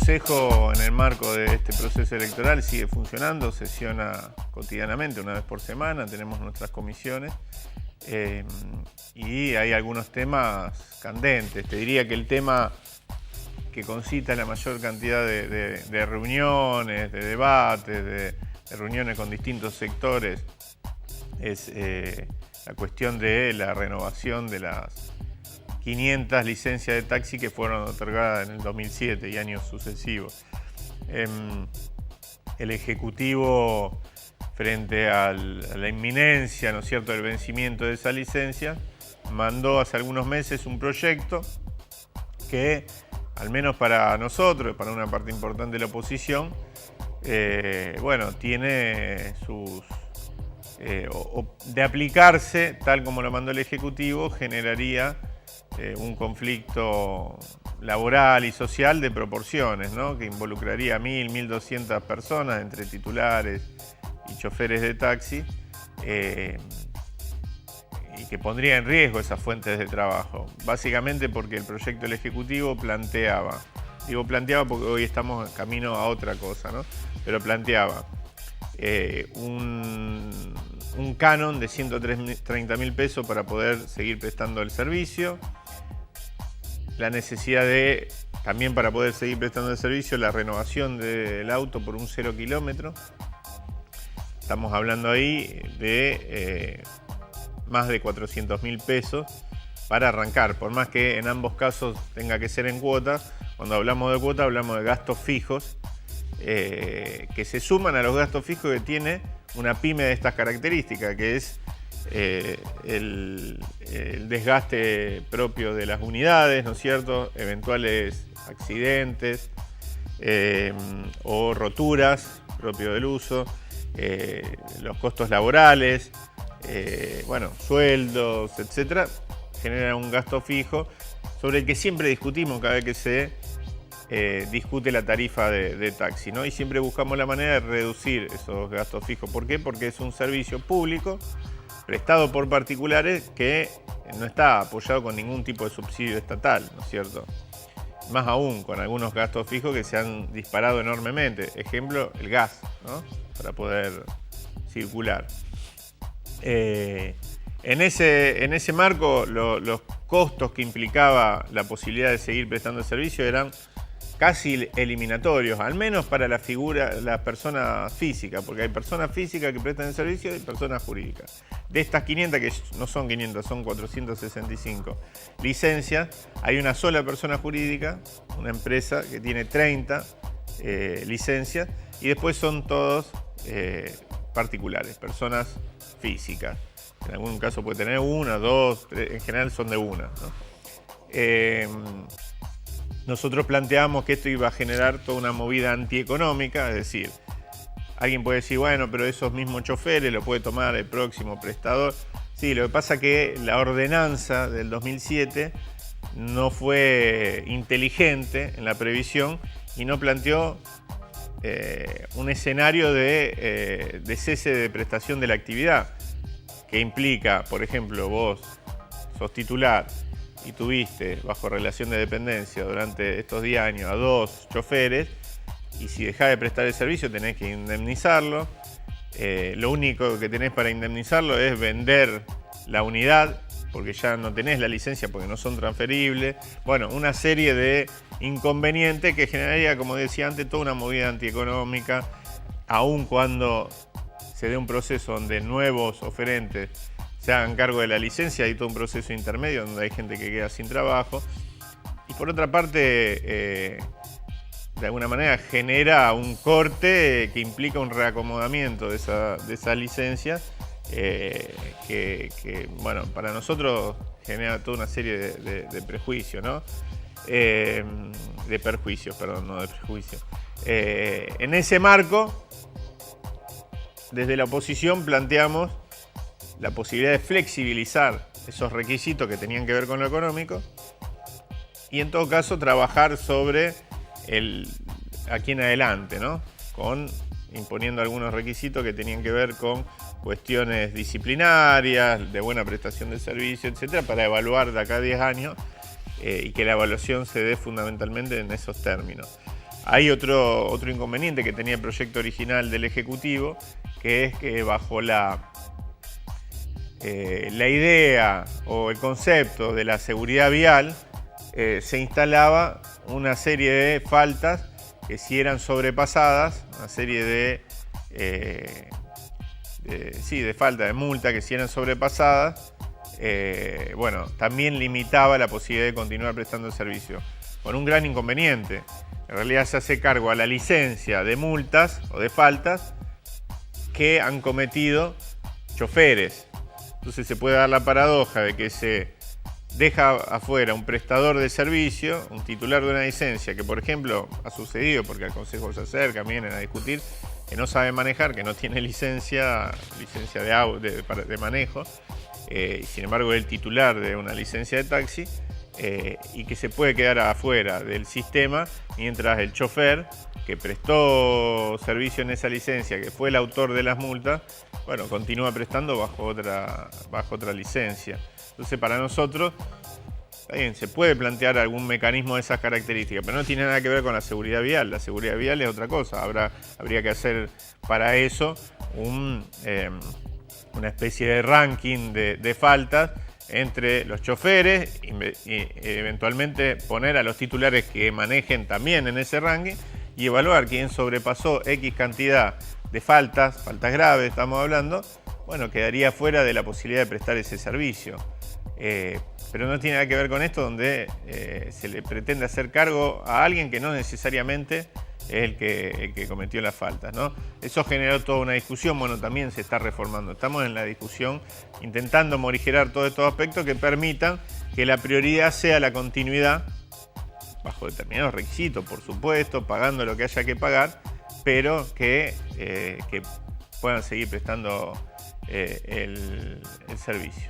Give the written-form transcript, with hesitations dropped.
Consejo, en el marco de este proceso electoral, sigue funcionando, sesiona cotidianamente, una vez por semana, tenemos nuestras comisiones y hay algunos temas candentes. Te diría que el tema que concita la mayor cantidad de reuniones, de debates, de reuniones con distintos sectores, es la cuestión de la renovación de las 500 licencias de taxi que fueron otorgadas en el 2007 y años sucesivos. El Ejecutivo, frente a la inminencia, ¿no es cierto?, del vencimiento de esa licencia, mandó hace algunos meses un proyecto que, al menos para nosotros, para una parte importante de la oposición, bueno, tiene sus... de aplicarse tal como lo mandó el Ejecutivo, generaría un conflicto laboral y social de proporciones, ¿no?, que involucraría a 1.000, 1.200 personas entre titulares y choferes de taxi, y que pondría en riesgo esas fuentes de trabajo, básicamente porque el proyecto del Ejecutivo planteaba, digo planteaba porque hoy estamos camino a otra cosa, ¿no?, pero planteaba un canon de 130.000 pesos para poder seguir prestando el servicio, la necesidad de, también para poder seguir prestando el servicio, la renovación del auto por un 0 kilómetro. Estamos hablando ahí de más de 400.000 pesos para arrancar, por más que en ambos casos tenga que ser en cuotas. Cuando hablamos de cuotas hablamos de gastos fijos que se suman a los gastos fijos que tiene una pyme de estas características, que es el desgaste propio de las unidades, ¿no es cierto?, eventuales accidentes o roturas propio del uso, los costos laborales, bueno, sueldos, etcétera, generan un gasto fijo sobre el que siempre discutimos cada vez que se discute la tarifa de taxi, ¿no? Y siempre buscamos la manera de reducir esos gastos fijos. ¿Por qué? Porque es un servicio público prestado por particulares que no está apoyado con ningún tipo de subsidio estatal, ¿no es cierto? Más aún con algunos gastos fijos que se han disparado enormemente. Ejemplo, el gas, ¿no?, para poder circular. En ese marco, los costos que implicaba la posibilidad de seguir prestando el servicio eran casi eliminatorios, al menos para la persona física, porque hay personas físicas que prestan el servicio y personas jurídicas. De estas 500, que no son 500, son 465 licencias, hay una sola persona jurídica, una empresa que tiene 30 licencias, y después son todos particulares, personas físicas. En algún caso puede tener una, dos, tres, en general son de una, ¿no? Nosotros planteamos que esto iba a generar toda una movida antieconómica, es decir, alguien puede decir, bueno, pero esos mismos choferes lo puede tomar el próximo prestador. Sí, lo que pasa es que la ordenanza del 2007 no fue inteligente en la previsión y no planteó un escenario de cese de prestación de la actividad, que implica, por ejemplo, vos sos titular y tuviste bajo relación de dependencia durante estos 10 años a 2 choferes, y si dejás de prestar el servicio tenés que indemnizarlo. Lo único que tenés para indemnizarlo es vender la unidad, porque ya no tenés la licencia porque no son transferibles. Bueno, una serie de inconvenientes que generaría, como decía antes, toda una movida antieconómica, aun cuando se dé un proceso donde nuevos oferentes se hagan cargo de la licencia. Hay todo un proceso intermedio donde hay gente que queda sin trabajo. Y por otra parte, de alguna manera genera un corte que implica un reacomodamiento de esa licencia, que, bueno, para nosotros genera toda una serie de prejuicios, ¿no? De perjuicios, perdón, no de prejuicios. En ese marco, desde la oposición planteamos la posibilidad de flexibilizar esos requisitos que tenían que ver con lo económico y, en todo caso, trabajar sobre aquí en adelante, ¿no?, imponiendo algunos requisitos que tenían que ver con cuestiones disciplinarias, de buena prestación de servicio, etcétera, para evaluar de acá a 10 años y que la evaluación se dé fundamentalmente en esos términos. Hay otro inconveniente que tenía el proyecto original del Ejecutivo, que es que bajo la idea o el concepto de la seguridad vial se instalaba una serie de faltas que si eran sobrepasadas, una serie de faltas, de multa que si eran sobrepasadas, bueno, también limitaba la posibilidad de continuar prestando el servicio. Con un gran inconveniente. En realidad se hace cargo a la licencia de multas o de faltas que han cometido choferes. Entonces se puede dar la paradoja de que se deja afuera un prestador de servicio, un titular de una licencia, que por ejemplo ha sucedido porque al Consejo se acercan, vienen a discutir, que no sabe manejar, que no tiene licencia de manejo, y sin embargo es el titular de una licencia de taxi, y que se puede quedar afuera del sistema mientras el chofer que prestó servicio en esa licencia, que fue el autor de las multas, bueno, continúa prestando bajo otra licencia. Entonces para nosotros, bien, se puede plantear algún mecanismo de esas características, pero no tiene nada que ver con la seguridad vial. La seguridad vial es otra cosa. Habría que hacer para eso una especie de ranking de faltas entre los choferes y eventualmente poner a los titulares que manejen también en ese ranking y evaluar quién sobrepasó X cantidad de faltas graves, estamos hablando, bueno, quedaría fuera de la posibilidad de prestar ese servicio. Pero no tiene nada que ver con esto, donde se le pretende hacer cargo a alguien que no necesariamente es el que cometió las faltas, ¿no? Eso generó toda una discusión, bueno, también se está reformando. Estamos en la discusión intentando morigerar todos estos aspectos que permitan que la prioridad sea la continuidad, bajo determinados requisitos, por supuesto, pagando lo que haya que pagar, pero que puedan seguir prestando el servicio.